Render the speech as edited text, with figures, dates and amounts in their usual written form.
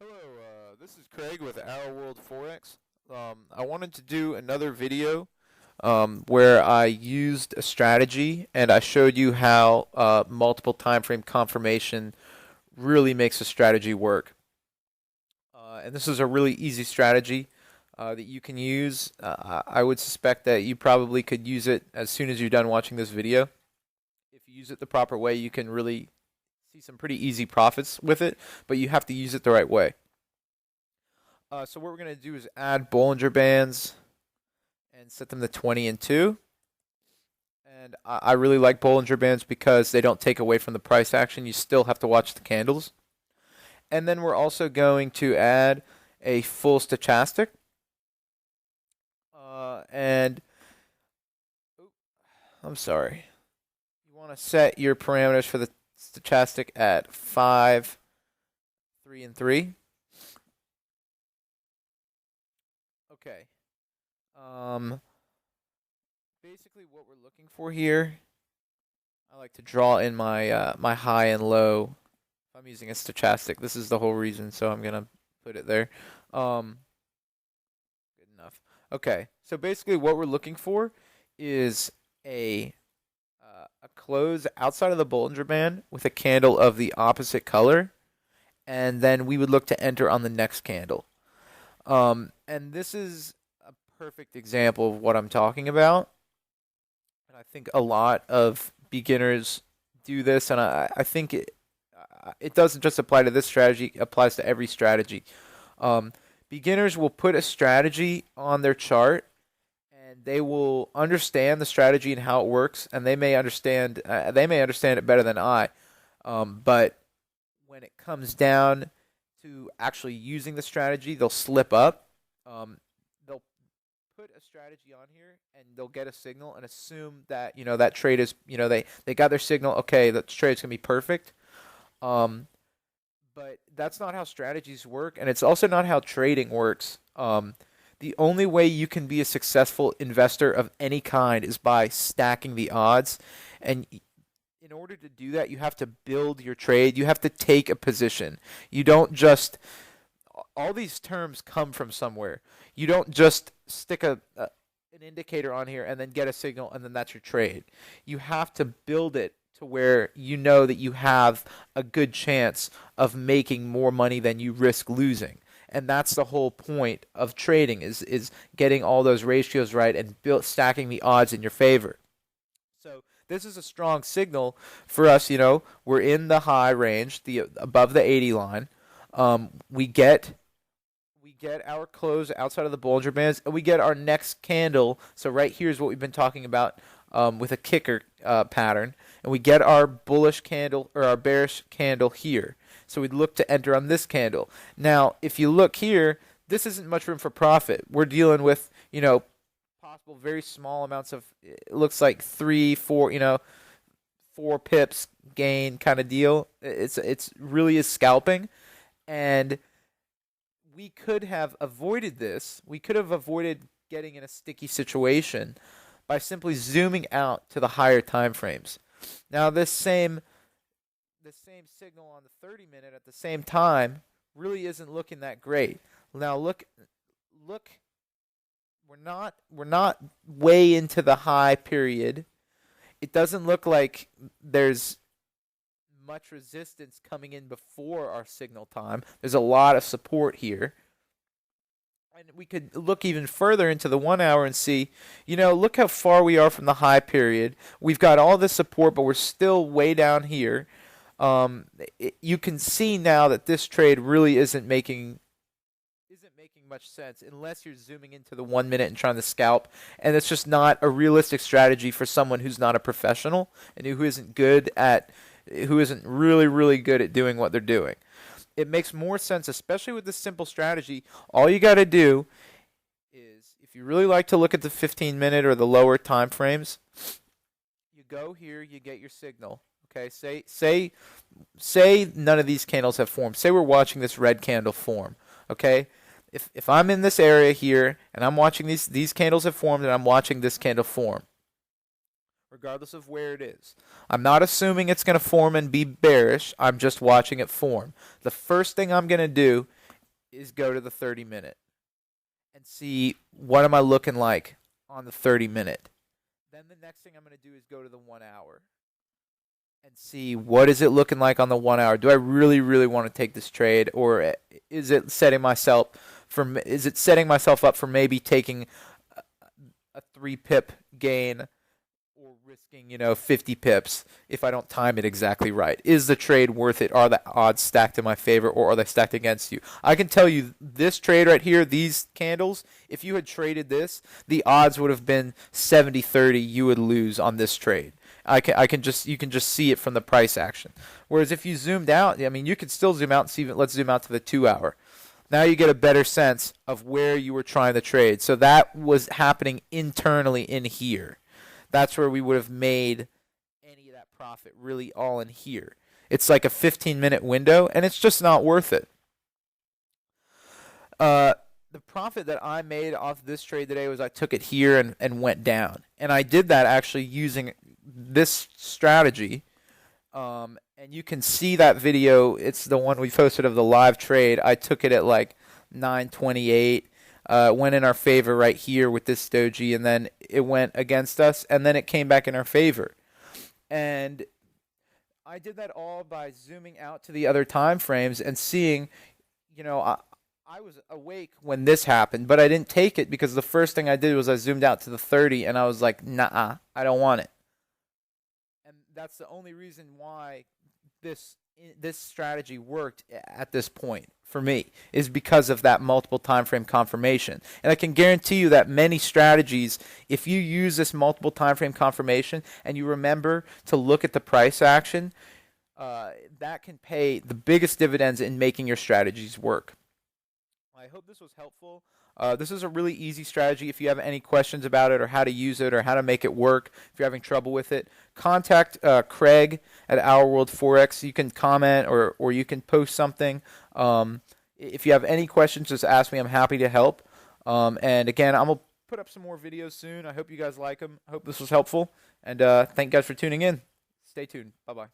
Hello, this is Craig with Our World Forex. I wanted to do another video where I used a strategy and I showed you how multiple time frame confirmation really makes a strategy work. And this is a really easy strategy that you can use. I would suspect that you probably could use it as soon as you're done watching this video. If you use it the proper way, you can really see some pretty easy profits with it, but you have to use it the right way. So what we're going to do is add Bollinger Bands and set them to 20 and 2. And I really like Bollinger Bands because they don't take away from the price action. You still have to watch the candles. And then we're also going to add a full stochastic. And I'm sorry. You want to set your parameters for the stochastic at 5, 3, and 3. Okay. Basically what we're looking for here, I like to draw in my my high and low. If I'm using a stochastic, this is the whole reason, so I'm gonna put it there. Um, Good enough. Okay, so basically what we're looking for is a close outside of the Bollinger Band with a candle of the opposite color, and then we would look to enter on the next candle. And this is a perfect example of what I'm talking about. And I think a lot of beginners do this, and I think it doesn't just apply to this strategy, it applies to every strategy. Beginners will put a strategy on their chart, and they will understand the strategy and how it works, and they may understand it better than I. But when it comes down to actually using the strategy, they'll slip up. They'll put a strategy on here and they'll get a signal and assume that that trade is they got their signal. Okay, the trade's gonna be perfect. But that's not how strategies work, and it's also not how trading works. The only way you can be a successful investor of any kind is by stacking the odds, and in order to do that, you have to build your trade. You have to take a position. You don't just all these terms come from somewhere. You don't just stick an indicator on here and then get a signal and then that's your trade. You have to build it to where you know that you have a good chance of making more money than you risk losing. And that's the whole point of trading is getting all those ratios right and stacking the odds in your favor. So this is a strong signal for us. We're in the high range, the above the 80 line. We get our close outside of the Bollinger Bands, and we get our next candle. So right here is what we've been talking about with a kicker pattern, and we get our bullish candle or our bearish candle here. So we'd look to enter on this candle. Now, if you look here, this isn't much room for profit. We're dealing with possible very small amounts of, it looks like 3, 4, 4 pips gain kind of deal. It's really is scalping, and we could have avoided this. We could have avoided getting in a sticky situation by simply zooming out to the higher time frames. Now this same signal on the 30-minute at the same time really isn't looking that great. Now look, we're not way into the high period. It doesn't look like there's much resistance coming in before our signal time. There's a lot of support here. And we could look even further into the 1 hour and see, look how far we are from the high period. We've got all this support, but we're still way down here. You can see now that this trade really isn't making much sense unless you're zooming into the 1 minute and trying to scalp, and it's just not a realistic strategy for someone who's not a professional and who isn't really good at doing what they're doing. It makes more sense, especially with this simple strategy. All you got to do is, if you really like to look at the 15-minute or the lower time frames, you go here, you get your signal. Okay, say none of these candles have formed. Say we're watching this red candle form. Okay, if I'm in this area here and I'm watching these candles have formed and I'm watching this candle form, regardless of where it is, I'm not assuming it's going to form and be bearish. I'm just watching it form. The first thing I'm going to do is go to the 30-minute and see what am I looking like on the 30-minute. Then the next thing I'm going to do is go to the 1 hour and see what is it looking like on the 1 hour. Do I really, really want to take this trade, or is it setting myself up for maybe taking a 3 pip gain or risking 50 pips if I don't time it exactly right? Is the trade worth it? Are the odds stacked in my favor, or are they stacked against you? I can tell you this trade right here, these candles, if you had traded this, the odds would have been 70-30 you would lose on this trade. You can just see it from the price action. Whereas if you zoomed out, I mean, you could still zoom out and see. Let's zoom out to the 2 hour. Now you get a better sense of where you were trying to trade. So that was happening internally in here. That's where we would have made any of that profit really all in here. It's like a 15-minute window, and it's just not worth it. The profit that I made off this trade today was I took it here and went down. And I did that actually using this strategy. And you can see that video. It's the one we posted of the live trade. I took it at like 928. Went in our favor right here with this doji, and then it went against us, and then it came back in our favor. And I did that all by zooming out to the other time frames and seeing, I was awake when this happened, but I didn't take it because the first thing I did was I zoomed out to the 30, and I was like, nah, I don't want it. And that's the only reason why this strategy worked at this point for me, is because of that multiple time frame confirmation. And I can guarantee you that many strategies, if you use this multiple time frame confirmation and you remember to look at the price action, that can pay the biggest dividends in making your strategies work. I hope this was helpful. This is a really easy strategy. If you have any questions about it or how to use it or how to make it work, if you're having trouble with it, contact Craig at Our World Forex. You can comment or you can post something. If you have any questions, just ask me. I'm happy to help. And again, I'm going to put up some more videos soon. I hope you guys like them. I hope this was helpful. And thank you guys for tuning in. Stay tuned. Bye-bye.